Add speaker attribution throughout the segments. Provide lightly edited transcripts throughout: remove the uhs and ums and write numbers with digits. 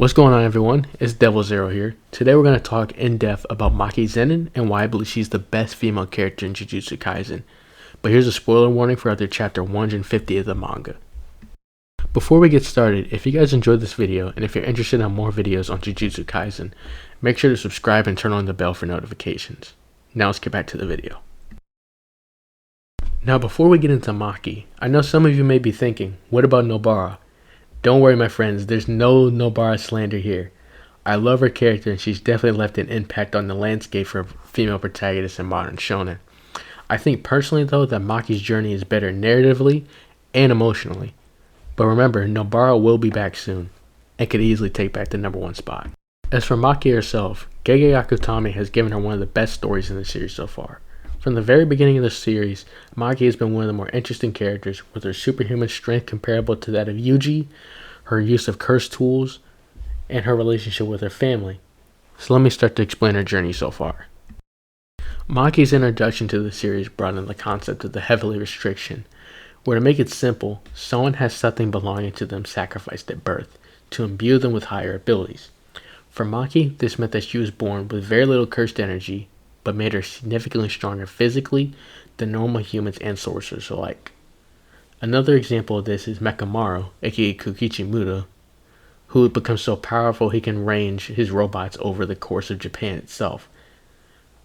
Speaker 1: What's going on, everyone? It's Devil Zero here. Today we're going to talk in depth about Maki Zenin and why I believe she's the best female character in Jujutsu Kaisen. But here's a spoiler warning for other chapter 150 of the manga. Before we get started, if you guys enjoyed this video and if you're interested in more videos on Jujutsu Kaisen, make sure to subscribe and turn on the bell for notifications. Now let's get back to the video. Now before we get into Maki, I know some of you may be thinking, what about Nobara? Don't worry, my friends, there's no Nobara slander here. I love her character and she's definitely left an impact on the landscape for female protagonists in modern shonen. I think personally though that Maki's journey is better narratively and emotionally. But remember, Nobara will be back soon and could easily take back the #1 spot. As for Maki herself, Gege Akutami has given her one of the best stories in the series so far. From the very beginning of the series, Maki has been one of the more interesting characters, with her superhuman strength comparable to that of Yuji, her use of cursed tools, and her relationship with her family. So let me start to explain her journey so far. Maki's introduction to the series brought in the concept of the heavenly restriction, where to make it simple, someone has something belonging to them sacrificed at birth to imbue them with higher abilities. For Maki, this meant that she was born with very little cursed energy, but made her significantly stronger physically than normal humans and sorcerers alike. Another example of this is Mekamaru, aka Kokichi Muda, who becomes so powerful he can range his robots over the course of Japan itself.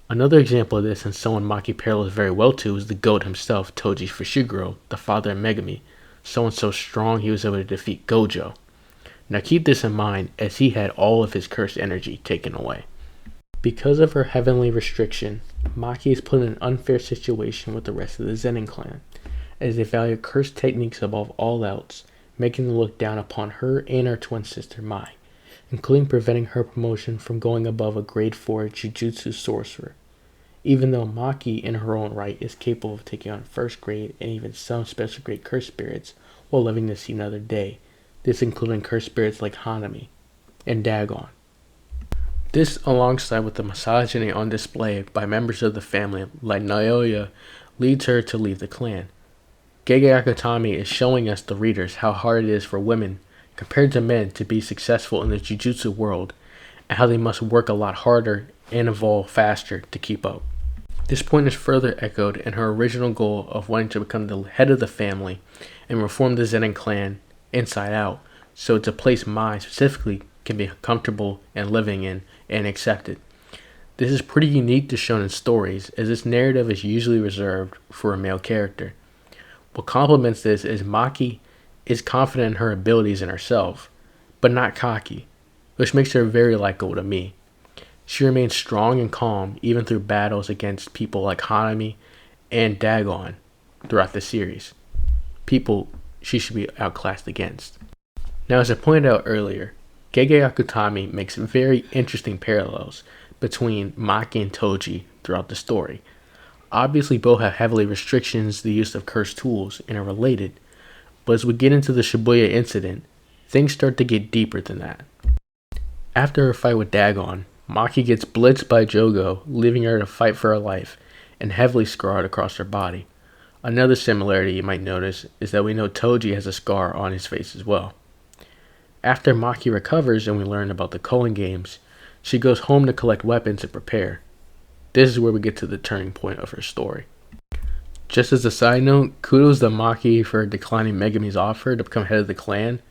Speaker 1: Another example of this, and someone Maki parallels very well to, is the GOAT himself, Toji Fushiguro, the father of Megami, someone so strong he was able to defeat Gojo. Now keep this in mind, as he had all of his cursed energy taken away. Because of her heavenly restriction, Maki is put in an unfair situation with the rest of the Zenin clan, as they value cursed techniques above all else, making them look down upon her and her twin sister Mai, including preventing her promotion from going above a grade 4 Jujutsu sorcerer. Even though Maki in her own right is capable of taking on first grade and even some special grade cursed spirits while living to see another day, this including cursed spirits like Hanami and Dagon. This, alongside with the misogyny on display by members of the family like Naoya, leads her to leave the clan. Gege Akutami is showing us, the readers, how hard it is for women, compared to men, to be successful in the Jujutsu world, and how they must work a lot harder and evolve faster to keep up. This point is further echoed in her original goal of wanting to become the head of the family and reform the Zenin clan inside out, so it's a place Mai specifically can be comfortable and living in and accepted. This is pretty unique to shonen stories, as this narrative is usually reserved for a male character. What complements this is Maki is confident in her abilities and herself, but not cocky, which makes her very likable to me. She remains strong and calm even through battles against people like Hanami and Dagon throughout the series, people she should be outclassed against. Now, as I pointed out earlier, Gege Akutami makes very interesting parallels between Maki and Toji throughout the story. Obviously, both have heavily restrictions, the use of cursed tools, and are related, but as we get into the Shibuya incident, things start to get deeper than that. After her fight with Dagon, Maki gets blitzed by Jogo, leaving her to fight for her life, and heavily scarred across her body. Another similarity you might notice is that we know Toji has a scar on his face as well. After Maki recovers and we learn about the Culling Games, she goes home to collect weapons and prepare. This is where we get to the turning point of her story. Just as a side note, kudos to Maki for declining Megami's offer to become head of the clan,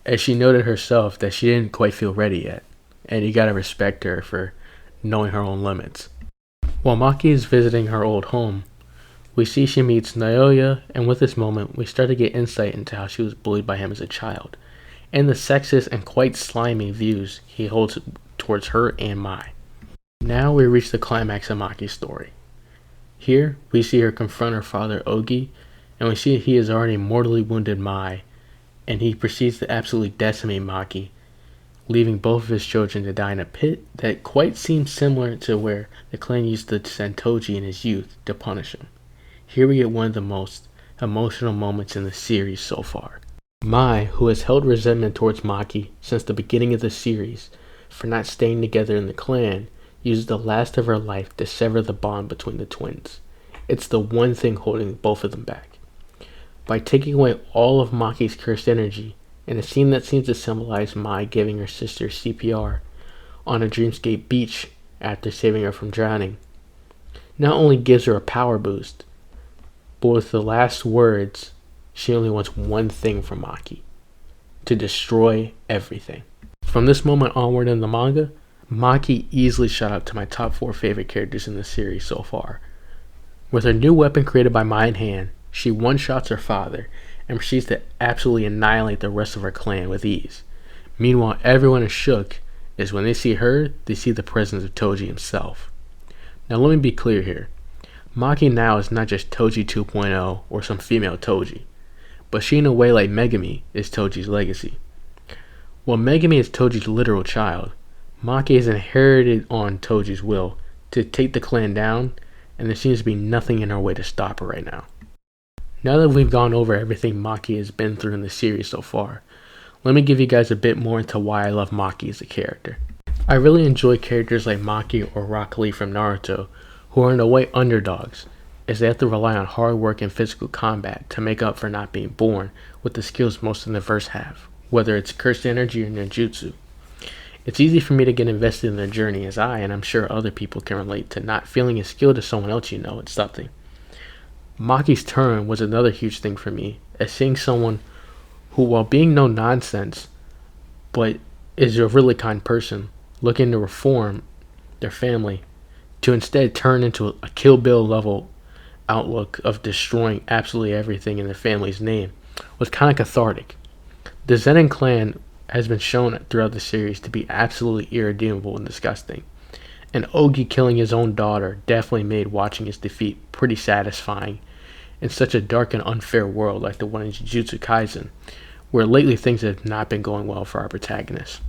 Speaker 1: as she noted herself that she didn't quite feel ready yet, and you gotta respect her for knowing her own limits. While Maki is visiting her old home, we see she meets Naoya, and with this moment we start to get insight into how she was bullied by him as a child, and the sexist and quite slimy views he holds towards her and Mai. Now we reach the climax of Maki's story. Here we see her confront her father Ogi, and we see he has already mortally wounded Mai, and he proceeds to absolutely decimate Maki, leaving both of his children to die in a pit that quite seems similar to where the clan used to send Toji in his youth to punish him. Here we get one of the most emotional moments in the series so far. Mai, who has held resentment towards Maki since the beginning of the series for not staying together in the clan, uses the last of her life to sever the bond between the twins. It's the one thing holding both of them back. By taking away all of Maki's cursed energy, and a scene that seems to symbolize Mai giving her sister CPR on a dreamscape beach after saving her from drowning not only gives her a power boost, but with the last words, she only wants one thing from Maki: to destroy everything. From this moment onward in the manga, Maki easily shot up to my top 4 favorite characters in the series so far. With her new weapon created by Mai in hand, she one-shots her father and proceeds to absolutely annihilate the rest of her clan with ease. Meanwhile, everyone is shook as when they see her, they see the presence of Toji himself. Now let me be clear here. Maki now is not just Toji 2.0 or some female Toji, but she in a way like Megumi is Toji's legacy. While Megumi is Toji's literal child, Maki has inherited on Toji's will to take the clan down, and there seems to be nothing in her way to stop her right now. Now that we've gone over everything Maki has been through in the series so far, let me give you guys a bit more into why I love Maki as a character. I really enjoy characters like Maki or Rock Lee from Naruto, who are in a way underdogs, as they have to rely on hard work and physical combat to make up for not being born with the skills most in the verse have, whether it's cursed energy or ninjutsu. It's easy for me to get invested in their journey, as I, and I'm sure other people can relate to not feeling as skilled as someone else you know at something. Maki's turn was another huge thing for me, as seeing someone who, while being no nonsense, but is a really kind person, looking to reform their family, to instead turn into a Kill Bill level outlook of destroying absolutely everything in their family's name, was kind of cathartic. The Zenin clan has been shown throughout the series to be absolutely irredeemable and disgusting, and Ogi killing his own daughter definitely made watching his defeat pretty satisfying in such a dark and unfair world like the one in Jujutsu Kaisen, where lately things have not been going well for our protagonist.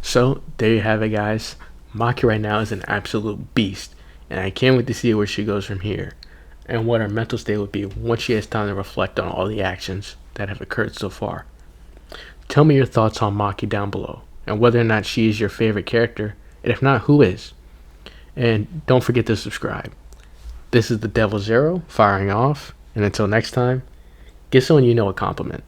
Speaker 1: So, there you have it, guys. Maki right now is an absolute beast, and I can't wait to see where she goes from here, and what her mental state would be once she has time to reflect on all the actions that have occurred so far. Tell me your thoughts on Maki down below, and whether or not she is your favorite character, and if not, who is? And don't forget to subscribe. This is the Devil Zero, firing off, and until next time, give someone you know a compliment.